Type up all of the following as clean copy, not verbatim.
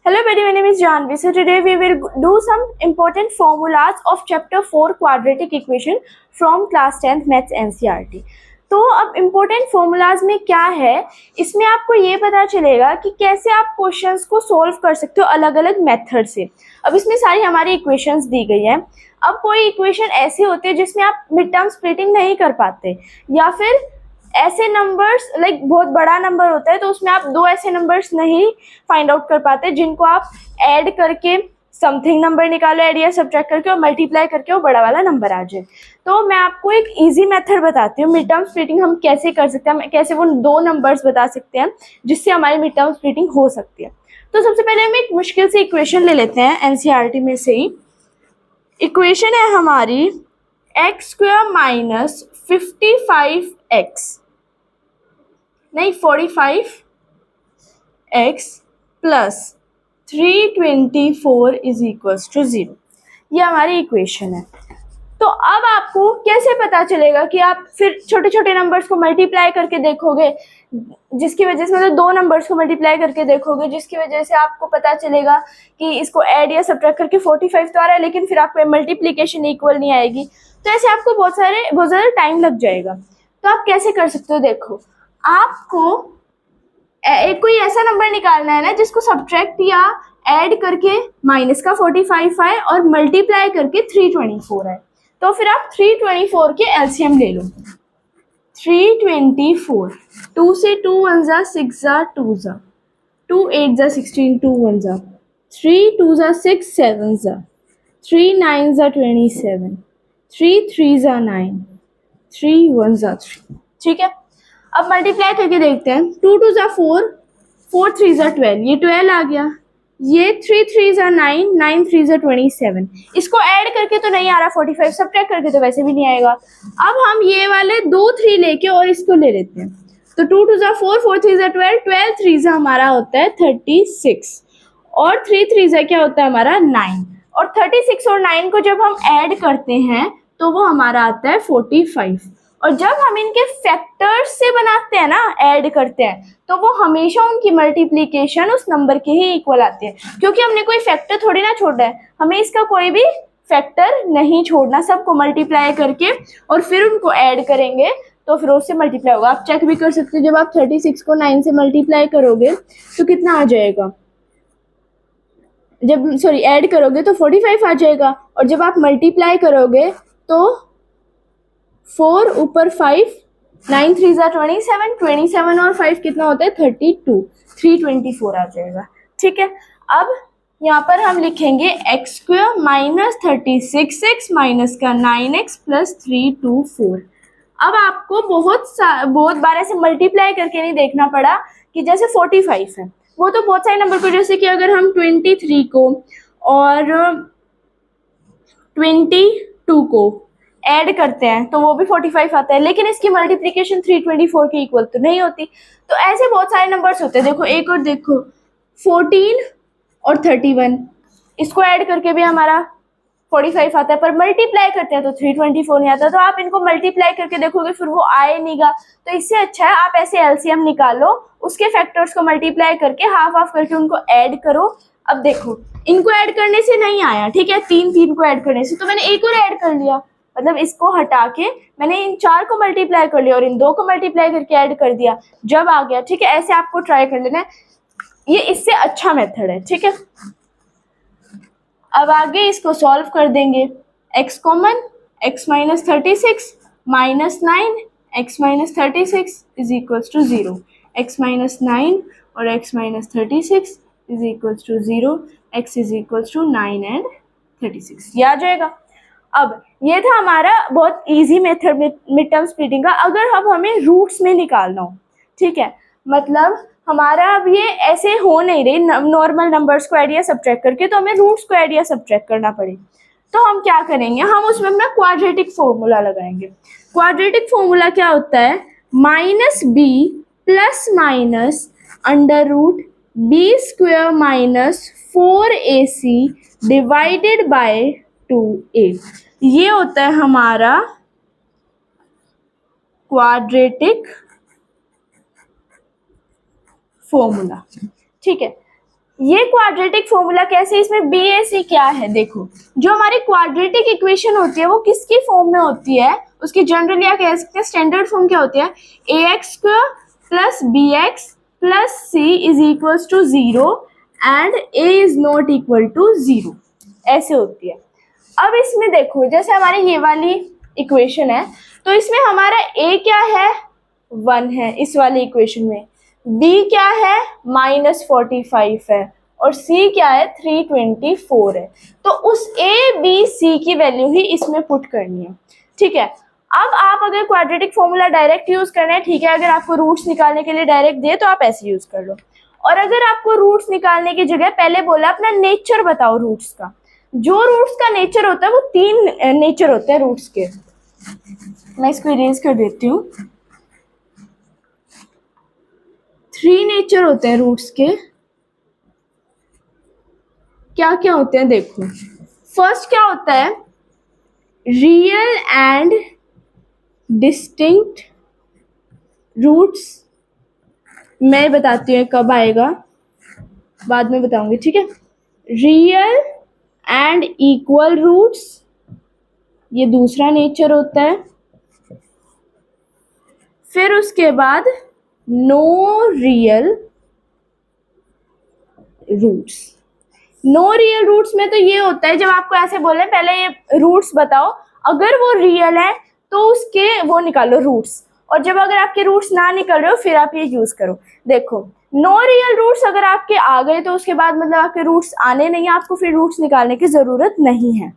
Hello everybody, my name is Janvi. So today we will do some important formulas of chapter 4 quadratic equation from class 10th maths NCERT. तो अब important formulas में क्या है, इसमें आपको ये पता चलेगा कि कैसे आप क्वेश्चंस को सोल्व कर सकते हो अलग अलग मेथड से। अब इसमें सारी हमारी इक्वेशंस दी गई हैं। अब कोई इक्वेशन ऐसे होते हैं जिसमें आप मिड टर्म स्प्लिटिंग नहीं कर पाते, या फिर ऐसे नंबर्स बहुत बड़ा नंबर होता है तो उसमें आप दो ऐसे नंबर्स नहीं फाइंड आउट कर पाते जिनको आप ऐड करके समथिंग नंबर निकालो, ऐड या सब्ट्रैक्ट करके और मल्टीप्लाई करके वो बड़ा वाला नंबर आ जाए। तो मैं आपको एक इजी मेथड बताती हूँ मिड टर्म स्प्लिटिंग हम कैसे कर सकते हैं, कैसे वो दो नंबर्स बता सकते हैं जिससे हमारी मिड टर्म स्प्लिटिंग हो सकती है। तो सबसे पहले हम एक मुश्किल से इक्वेशन ले लेते हैं एनसीईआरटी में से ही। इक्वेशन है हमारी एक्स स्क्वायर माइनस 55x नहीं 45x plus 324 is equals to 0। ये हमारी इक्वेशन है। तो अब आपको कैसे पता चलेगा कि आप फिर छोटे छोटे नंबर्स को मल्टीप्लाई करके देखोगे, जिसकी वजह से मतलब दो नंबर्स को मल्टीप्लाई करके देखोगे जिसकी वजह से आपको पता चलेगा कि इसको ऐड या सब्ट्रैक्ट करके 45 तो आ रहा है, लेकिन फिर आपको मल्टीप्लिकेशन इक्वल नहीं आएगी। तो ऐसे आपको बहुत ज़्यादा टाइम लग जाएगा। तो आप कैसे कर सकते हो, देखो आपको एक कोई ऐसा नंबर निकालना है ना जिसको सब्ट्रैक्ट या ऐड करके माइनस का 45 आए और मल्टीप्लाई करके 324 आए। तो फिर आप 324 के एलसीएम ले लो। 324, 2 से 2 1 जा 6 जा 2 जा 2 8 जा 16, 2 1 जा 3 2 जा 6 7 जा 3 9 जा 27, 3 3 जा 9, 3 1 जा 3। ठीक है, अब मल्टीप्लाई करके देखते हैं। 2 2 जा 4, 4 3 जा 12, ये 12 आ गया। ये 3 3 जा 9, 9 3 जा 27। इसको ऐड करके तो नहीं आ रहा 45, सब्ट्रैक्ट करके तो वैसे भी नहीं आएगा। अब हम ये वाले 2 3 लेके और इसको ले लेते हैं। तो 2 2 जा 4, 4 3 जा 12, 12 3 जा हमारा होता है 36 और 3 3 जा क्या होता है हमारा 9। और 36 और 9 को जब हम ऐड करते हैं तो वो हमारा आता है 45। और जब हम इनके फैक्टर्स से बनाते हैं ना, ऐड करते हैं, तो वो हमेशा उनकी मल्टीप्लिकेशन उस नंबर के ही इक्वल आते हैं, क्योंकि हमने कोई फैक्टर थोड़ी ना छोड़ा है, हमें इसका कोई भी फैक्टर नहीं छोड़ना, सबको मल्टीप्लाई करके और फिर उनको ऐड करेंगे तो फिर उससे मल्टीप्लाई होगा। आप चेक भी कर सकते हो, जब आप 36 को 9 से मल्टीप्लाई करोगे तो कितना आ जाएगा, जब सॉरी ऐड करोगे तो 45 आ जाएगा, और जब आप मल्टीप्लाई करोगे तो 4 ऊपर 5, 9 3 जा 27, 27 और 5 कितना होता है 32, 324 आ जाएगा। ठीक है, अब यहाँ पर हम लिखेंगे x square minus 36x minus का 9x प्लस 324। अब आपको बहुत बार ऐसे मल्टीप्लाई करके नहीं देखना पड़ा कि जैसे 45 है, वो तो बहुत सारे नंबर को, जैसे कि अगर हम 23 को और 22 को ऐड करते हैं तो वो भी 45 आता है, लेकिन इसकी मल्टीप्लिकेशन 324 के इक्वल तो नहीं होती। तो ऐसे बहुत सारे नंबर्स होते हैं। देखो एक और देखो 14 और 31, इसको ऐड करके भी हमारा 45 आता है, पर मल्टीप्लाई करते हैं तो 324 नहीं आता। तो आप इनको मल्टीप्लाई करके देखोगे फिर वो आए नहींगा। तो इससे अच्छा है आप ऐसे एलसीएम निकालो, उसके फैक्टर्स को मल्टीप्लाई करके हाफ हाफ करके उनको ऐड करो। अब देखो इनको ऐड करने से नहीं आया, ठीक है, 3 3 को ऐड करने से, तो मैंने एक और ऐड कर लिया, मतलब इसको हटा के मैंने इन 4 को मल्टीप्लाई कर लिया और इन 2 को मल्टीप्लाई करके ऐड कर दिया, जब आ गया। ठीक है, ऐसे आपको ट्राई कर लेना है, ये इससे अच्छा मेथड है। ठीक है, अब आगे इसको सॉल्व कर देंगे। x common, x minus 36 minus 9 x minus 36 is equals to 0, x minus 9 और x minus 36 is equals to 0, x is equals to 9 and 36, ये आ जाएगा। अब ये था हमारा बहुत easy method mid term splitting का। अगर अब हमें रूट्स में निकालना हो, ठीक है, मतलब हमारा अब ये ऐसे हो नहीं रही नॉर्मल नंबर्स को ऐड या सब्ट्रैक्ट करके, तो हमें रूट्स को ऐड या सब्ट्रैक्ट करना पड़े, तो हम क्या करेंगे, हम उसमें अपना क्वाड्रेटिक फॉर्मूला लगाएंगे। क्वाड्रेटिक फॉर्मूला क्या होता है, minus b plus minus under root b square minus 4ac divided by 2a। ये होता है हमारा क्वाड्रेटिक फॉर्मूला। ठीक है, ये क्वाड्रेटिक फॉर्मूला कैसे, इसमें बी ए सी क्या है, देखो जो हमारी क्वाड्रेटिक इक्वेशन होती है वो किसकी फॉर्म में होती है, उसकी जनरल या कह सकते हैं स्टैंडर्ड फॉर्म क्या होती है, a x square plus b x plus c is equals to 0 and a is not equal to 0, ऐसे होती है। अब इसमें देखो जैसे हमारी ये वाली इक्वेशन है तो इसमें हमारा a क्या है 1 है इस वाली इक्वेशन में, b क्या है -45 है और c क्या है 324 है। तो उस a b c की वैल्यू ही इसमें पुट करनी है, ठीक है। अब आप अगर क्वाड्रेटिक फॉर्मूला डायरेक्ट यूज करना है, ठीक है, अगर आपको रूट्स निकालने के लिए डायरेक्ट दिए तो आप ऐसे यूज कर लो, और अगर आपको रूट्स निकालने की जगह पहले बोला अपना नेचर बताओ रूट्स का, जो रूट्स का नेचर होता है वो 3 नेचर होते हैं रूट्स के। मैं इसको इरेज कर देती हूँ। 3 नेचर होते हैं रूट्स के। क्या क्या होते हैं देखो, फर्स्ट क्या होता है, रियल एंड डिस्टिंक्ट रूट्स। मैं बताती हूँ कब आएगा, बाद में बताऊंगी, ठीक है। रियल एंड इक्वल रूट्स, ये दूसरा नेचर होता है। फिर उसके बाद no real roots. No real roots में तो ये होता है जब आपको ऐसे बोले पहले ये रूट्स बताओ, अगर वो रियल है तो उसके वो निकालो रूट्स, और जब अगर आपके रूट्स ना निकल रहे हो फिर आप ये यूज करो। देखो नो रियल रूट्स अगर आपके आ गए तो उसके बाद मतलब आपके रूट्स आने नहीं है, आपको फिर रूट्स निकालने की जरूरत नहीं है,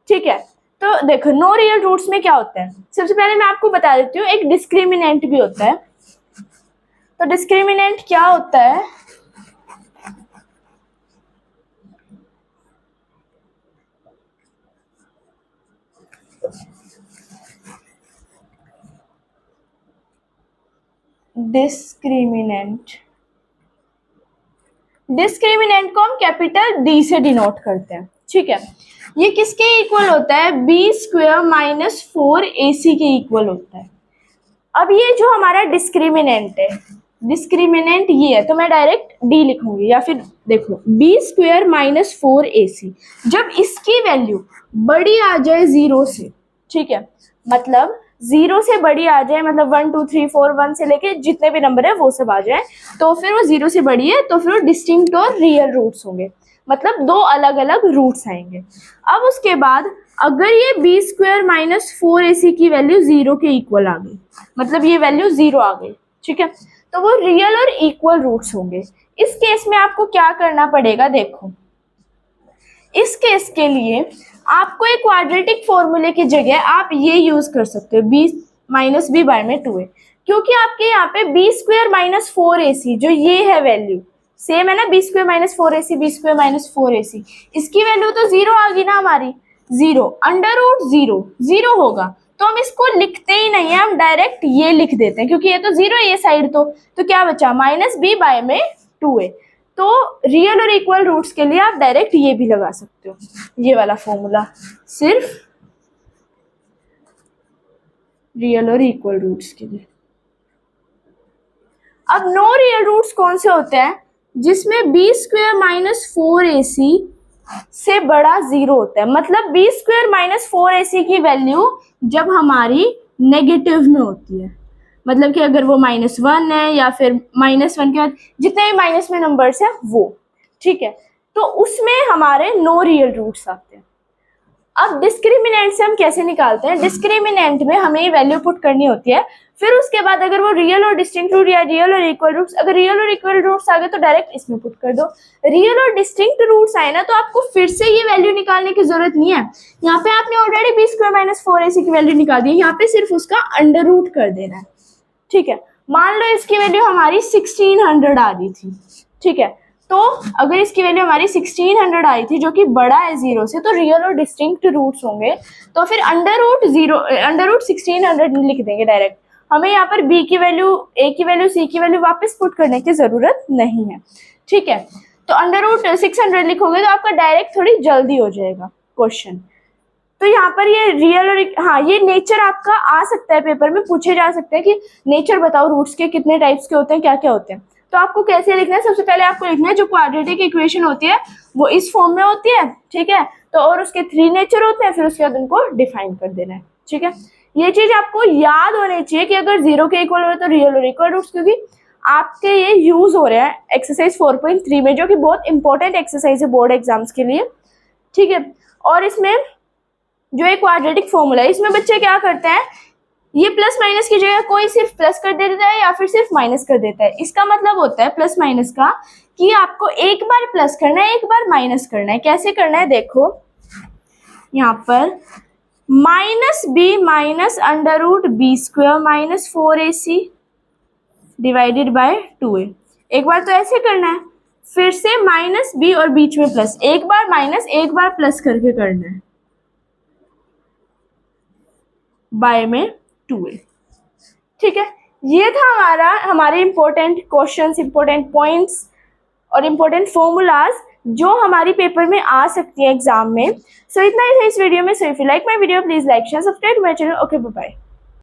ठीक है। तो देखो नो रियल रूट्स में क्या होता है, सबसे पहले मैं आपको बता देती हूँ, एक डिस्क्रिमिनेंट भी होता है। तो डिस्क्रिमिनेंट क्या होता है, डिस्क्रिमिनेंट, डिस्क्रिमिनेंट को हम कैपिटल डी से डिनोट करते हैं, ठीक है। ये किसके इक्वल होता है, बी स्क्वायर माइनस 4ac के इक्वल होता है। अब ये जो हमारा डिस्क्रिमिनेंट है, डिस्क्रिमिनेंट ये है तो मैं डायरेक्ट डी लिखूंगी, या फिर देखो बी स्क्वायर माइनस 4ac, जब इसकी वैल्यू बड़ी आ जाए 0 से, ठीक है, मतलब 0 से बड़ी आ जाए, मतलब 1 2 3 4 1 से लेके जितने भी नंबर है वो सब आ जाए, तो फिर वो 0 से बड़ी है तो फिर वो डिस्टिंक्ट और रियल रूट्स होंगे, मतलब 2 अलग अलग रूट्स आएंगे। अब उसके बाद अगर ये बी स्क्वायर माइनस 4ac की वैल्यू 0 के इक्वल आ गई, मतलब ये वैल्यू 0 आ गई, ठीक है, तो वो रियल और इक्वल रूट्स होंगे। इस केस में आपको क्या करना पड़ेगा, देखो इस केस के लिए आपको एक क्वाड्रेटिक फॉर्मूले की जगह आप ये यूज कर सकते हो, बी माइनस बी बाय में 2a, क्योंकि आपके यहाँ पे बी स्क्वायर माइनस 4ac जो ये है वैल्यू सेम है ना, b square minus 4ac, b square minus 4ac, इसकी वैल्यू तो 0 आ गई ना हमारी, 0 अंडर रूट 0 0 होगा, तो हम इसको लिखते ही नहीं है, हम डायरेक्ट ये लिख देते हैं, क्योंकि ये तो 0 है ये साइड, तो क्या बचा माइनस बी बाय में 2a। तो रियल और इक्वल रूट्स के लिए आप डायरेक्ट ये भी लगा सकते हो, ये वाला फॉर्मूला सिर्फ रियल और इक्वल रूट्स के लिए। अब नो रियल रूट्स कौन से होते हैं, जिसमें बी स्क्वायर माइनस 4ac से बड़ा 0 होता है, मतलब बी स्क्वायर माइनस 4ac की वैल्यू जब हमारी नेगेटिव में होती है, मतलब कि अगर वो -1 है या फिर -1 के बाद जितने भी माइनस में नंबर्स हैं वो, ठीक है, तो उसमें हमारे नो रियल रूट्स आते हैं। अब डिस्क्रिमिनेंट से हम कैसे निकालते हैं, डिस्क्रिमिनेंट में हमें ये वैल्यू पुट करनी होती है, फिर उसके बाद अगर वो रियल और डिस्टिंक्ट रूट या रियल और इक्वल रूट्स, अगर रियल और इक्वल रूट्स आ गए तो डायरेक्ट इसमें पुट कर दो। रियल और डिस्टिंक्ट रूट्स आए ना तो आपको फिर से ये वैल्यू निकालने की जरूरत नहीं है, यहाँ पे आपने already B square minus 4ac की वैल्यू निकाल दी है, यहाँ पे सिर्फ उसका अंडर रूट कर देना है, ठीक है। मान लो इसकी वैल्यू हमारी 1600 आ रही थी, ठीक है, तो अगर इसकी वैल्यू हमारी 1600 आई थी जो कि बड़ा है 0 से, तो रियल और डिस्टिंक्ट रूट्स होंगे, तो फिर अंडर रूट 1600 लिख देंगे डायरेक्ट, हमें यहाँ पर b की वैल्यू, a की वैल्यू, c की वैल्यू वापस पुट करने की जरूरत नहीं है, ठीक है। तो अंडर रूट 600 लिखोगे तो आपका डायरेक्ट थोड़ी जल्दी हो जाएगा क्वेश्चन। तो यहाँ पर ये रियल और हाँ ये नेचर आपका आ सकता है, पेपर में पूछे जा सकते हैं कि नेचर बताओ रूट्स के कितने टाइप्स के होते हैं, क्या क्या होते हैं। तो आपको कैसे लिखना है, सबसे पहले आपको लिखना है जो क्वाड्रेटिक इक्वेशन होती है वो इस फॉर्म में होती है, ठीक है। तो और उसके 3 नेचर होते हैं, फिर उसके बाद उनको डिफाइन कर देना है, ठीक है। ये चीज आपको याद होनी चाहिए कि अगर 0 के इक्वल हो तो रियल और इक्वल रूट्स, क्योंकि आपके ये यूज हो रहे हैं एक्सरसाइज 4.3 में, जो कि बहुत इंपॉर्टेंट एक्सरसाइज है बोर्ड एग्जाम्स के लिए, ठीक है। और इसमें जो एक क्वाड्रेटिक फॉर्मूला है, इसमें बच्चे क्या करते हैं, ये प्लस माइनस की जगह कोई सिर्फ प्लस कर देता है या फिर सिर्फ माइनस कर देता है। इसका मतलब होता है प्लस माइनस का कि आपको एक बार प्लस करना है, एक बार माइनस करना है। कैसे करना है देखो, यहाँ पर minus b minus under root b square minus 4ac divided by 2a। एक बार तो ऐसे करना है, फिर से माइनस बी और बीच में प्लस, एक बार माइनस एक बार प्लस करके करना है, बाय में 2a, ठीक है। ये था हमारे इंपॉर्टेंट क्वेश्चंस, इंपॉर्टेंट पॉइंट्स और इंपॉर्टेंट फॉर्मूलाज जो हमारी पेपर में आ सकती है एग्जाम में। सो इतना ही था इस वीडियो में। So if you like my video please like share subscribe my channel. Okay bye bye.